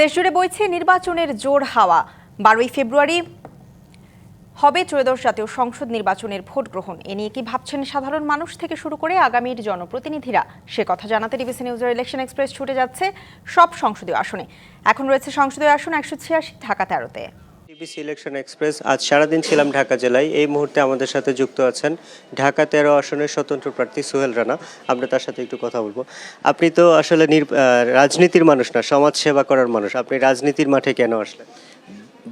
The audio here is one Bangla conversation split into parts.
দেশজুড়ে বইছে নির্বাচনের জোর হাওয়া। 12ই ফেব্রুয়ারি হবে ত্রয়োদশ জাতীয় সংসদ নির্বাচনের ভোট গ্রহণ। এ নিয়ে কি ভাবছেন সাধারণ মানুষ থেকে শুরু করে আগামীর জনপ্রতিনিধিরা, সে কথা জানাতে ডিবিসি নিউজের ইলেকশন এক্সপ্রেস ছুটে যাচ্ছে সব সংসদীয় আসনে। এখন রয়েছে সংসদীয় আসন 186, ঢাকা 13-তে। ডিবিসি ইলেকশন এক্সপ্রেস আজ সারাদিন ছিলাম ঢাকা জেলায়। এই মুহূর্তে আমাদের সাথে যুক্ত আছেন ঢাকা 13 আসনের স্বতন্ত্র প্রার্থী সোহেল রানা। আমরা তার সাথে একটু কথা বলবো। আপনি তো আসলে রাজনীতির মানুষ না, সমাজ সেবা করার মানুষ। আপনি রাজনীতির মাঠে কেন আসলেন?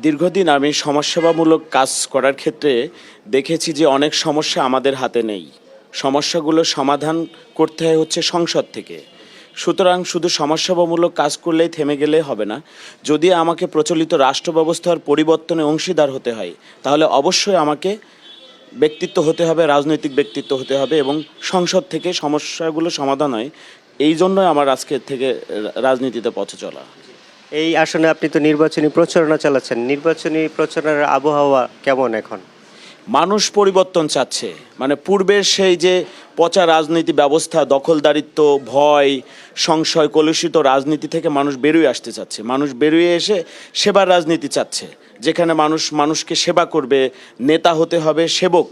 দীর্ঘদিন আমি সমাজসেবামূলক কাজ করার ক্ষেত্রে দেখেছি যে অনেক সমস্যা আমাদের হাতে নেই। সমস্যাগুলো সমাধান করতে হয় হচ্ছে সংসদ থেকে। সুতরাং শুধু সমাজসেবামূলক কাজ করলেই থেমে গেলে হবে না। যদি আমাকে প্রচলিত রাষ্ট্র ব্যবস্থার পরিবর্তনে অংশীদার হতে হয়, তাহলে অবশ্যই আমাকে ব্যক্তিত্ব হতে হবে, রাজনৈতিক ব্যক্তিত্ব হতে হবে এবং সংসদ থেকে সমস্যাগুলো সমাধান হয়। এই জন্যই আমার আজকের থেকে রাজনীতিতে পথে চলা। এই আসনে আপনি তো নির্বাচনী প্রচারণা চালাচ্ছেন। নির্বাচনী প্রচারণার আবহাওয়া কেমন এখন? মানুষ পরিবর্তন চাচ্ছে। মানে পূর্বের সেই যে পচা রাজনীতি ব্যবস্থা, দখলদারিত্ব, ভয়, সংশয়, কলুষিত রাজনীতি থেকে মানুষ বেরিয়ে আসতে চাচ্ছে। মানুষ বেরিয়ে এসে সেবার রাজনীতি চাচ্ছে, যেখানে মানুষ মানুষকে সেবা করবে, নেতা হতে হবে সেবক।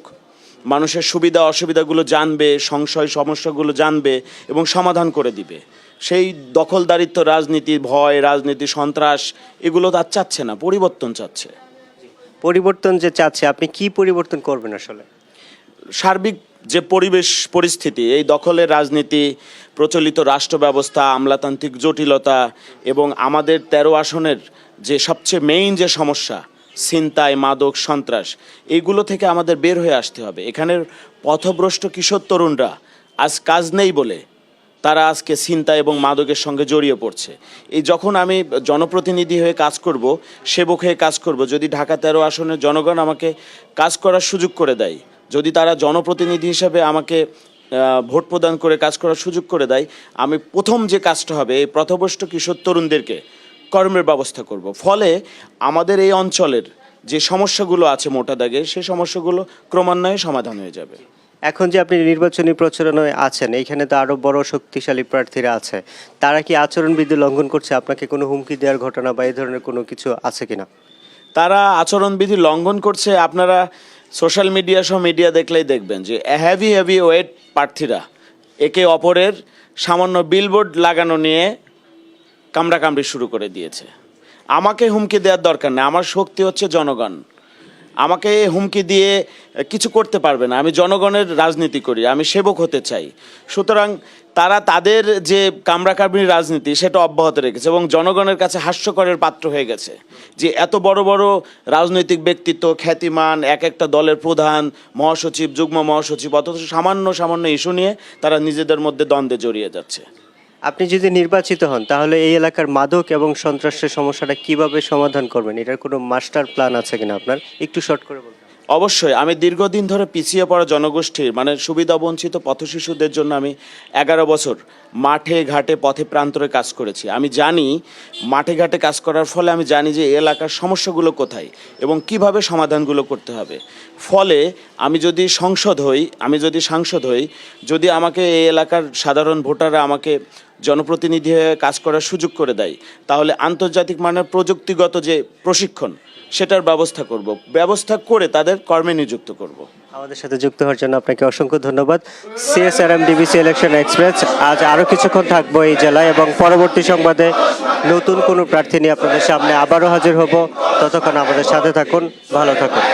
মানুষের সুবিধা অসুবিধাগুলো জানবে, সংশয় সমস্যাগুলো জানবে এবং সমাধান করে দিবে। সেই দখলদারিত্ব রাজনীতি, ভয় রাজনীতি, সন্ত্রাস, এগুলো তার চাচ্ছে না, পরিবর্তন চাচ্ছে। পরিবর্তন যে চাচ্ছে, আপনি কি পরিবর্তন করবেন আসলে? সার্বিক যে পরিবেশ পরিস্থিতি, এই দখলের রাজনীতি, প্রচলিত রাষ্ট্র ব্যবস্থা, আমলাতান্ত্রিক জটিলতা এবং আমাদের 13 আসনের যে সবচেয়ে মেইন যে সমস্যা, ছিনতাই, মাদক, সন্ত্রাস, এইগুলো থেকে আমাদের বের হয়ে আসতে হবে। এখানের পথভ্রষ্ট কিশোর তরুণরা আজ কাজ নেই বলে তারা আজকে ছিনতাই এবং মাদকের সঙ্গে জড়িয়ে পড়ছে। এই যখন আমি জনপ্রতিনিধি হয়ে কাজ করব, সেবক হয়ে কাজ করব, যদি ঢাকা 13 আসনের জনগণ আমাকে কাজ করার সুযোগ করে দেয়, যদি তারা জনপ্রতিনিধি হিসেবে আমাকে ভোট প্রদান করে কাজ করার সুযোগ করে দেয়, আমি প্রথম যে কাজটা হবে এই পথভ্রষ্ট কিশোর তরুণদেরকে কর্মের ব্যবস্থা করব। ফলে আমাদের এই অঞ্চলের যে সমস্যাগুলো আছে মোটা দাগে, সেই সমস্যাগুলো ক্রমান্বয়ে সমাধান হয়ে যাবে। এখন যে আপনি নির্বাচনী প্রচারণায় আছেন, এইখানে তো আরো বড় শক্তিশালী প্রার্থীরা আছে, তারা কি আচরণবিধি লঙ্ঘন করছে? আপনাকে কোনো হুমকি দেওয়ার ঘটনা বা এই ধরনের কোনো কিছু আছে কিনা? তারা আচরণবিধি লঙ্ঘন করছে। আপনারা সোশ্যাল মিডিয়া সহ মিডিয়া দেখলেই দেখবেন যে হেভি ওয়েট প্রার্থীরা একে অপরের সামান্য বিলবোর্ড লাগানো নিয়ে কামড়াকামড়ি শুরু করে দিয়েছে। আমাকে হুমকি দেওয়ার দরকার নেই, আমার শক্তি হচ্ছে জনগণ। আমাকে হুমকি দিয়ে কিছু করতে পারবে না। আমি জনগণের রাজনীতি করি, আমি সেবক হতে চাই। সুতরাং তারা তাদের যে কামড়াকামড়ির রাজনীতি সেটা অব্যাহত রেখেছে এবং জনগণের কাছে হাস্যকরের পাত্র হয়ে গেছে যে এত বড় বড় রাজনৈতিক ব্যক্তিত্ব, খ্যাতিমান, এক একটা দলের প্রধান, মহাসচিব, যুগ্ম মহাসচিব, অথচ সামান্য ইস্যু নিয়ে তারা নিজেদের মধ্যে দ্বন্দ্বে জড়িয়ে যাচ্ছে। আপনি যদি নির্বাচিত হন, তাহলে এই এলাকার মাদক এবং সন্ত্রাসের সমস্যাটা কিভাবে সমাধান করবেন? এটার কোনো মাস্টার প্ল্যান আছে কিনা আপনার? একটু শর্ট করে বলুন। অবশ্যই। আমি দীর্ঘদিন ধরে পিছিয়ে পড়া জনগোষ্ঠীর মানে সুবিধাবঞ্চিত পথশিশুদের জন্য আমি 11 বছর মাঠে ঘাটে পথে প্রান্তরে কাজ করেছি। আমি জানি মাঠে ঘাটে কাজ করার ফলে আমি জানি যে এলাকার সমস্যাগুলো কোথায় এবং কিভাবে সমাধানগুলো করতে হবে। ফলে আমি যদি সাংসদ হই, যদি আমাকে এই এলাকার সাধারণ ভোটাররা আমাকে জনপ্রতিনিধি হয়ে কাজ করার সুযোগ করে দেয়, তাহলে আন্তর্জাতিক মানের প্রযুক্তিগত যে প্রশিক্ষণ সেটার ব্যবস্থা করে তাদের কর্মে নিযুক্ত করব। আমাদের সাথে যুক্ত হওয়ার জন্য আপনাকে অসংখ্য ধন্যবাদ। CSRM ডিবিসি ইলেকশন এক্সপ্রেস আজ আরও কিছুক্ষণ থাকবো এই জেলায় এবং পরবর্তী সংবাদে নতুন কোনো প্রার্থী নিয়ে আপনাদের সামনে আবারও হাজির হব। ততক্ষণ আমাদের সাথে থাকুন, ভালো থাকুন।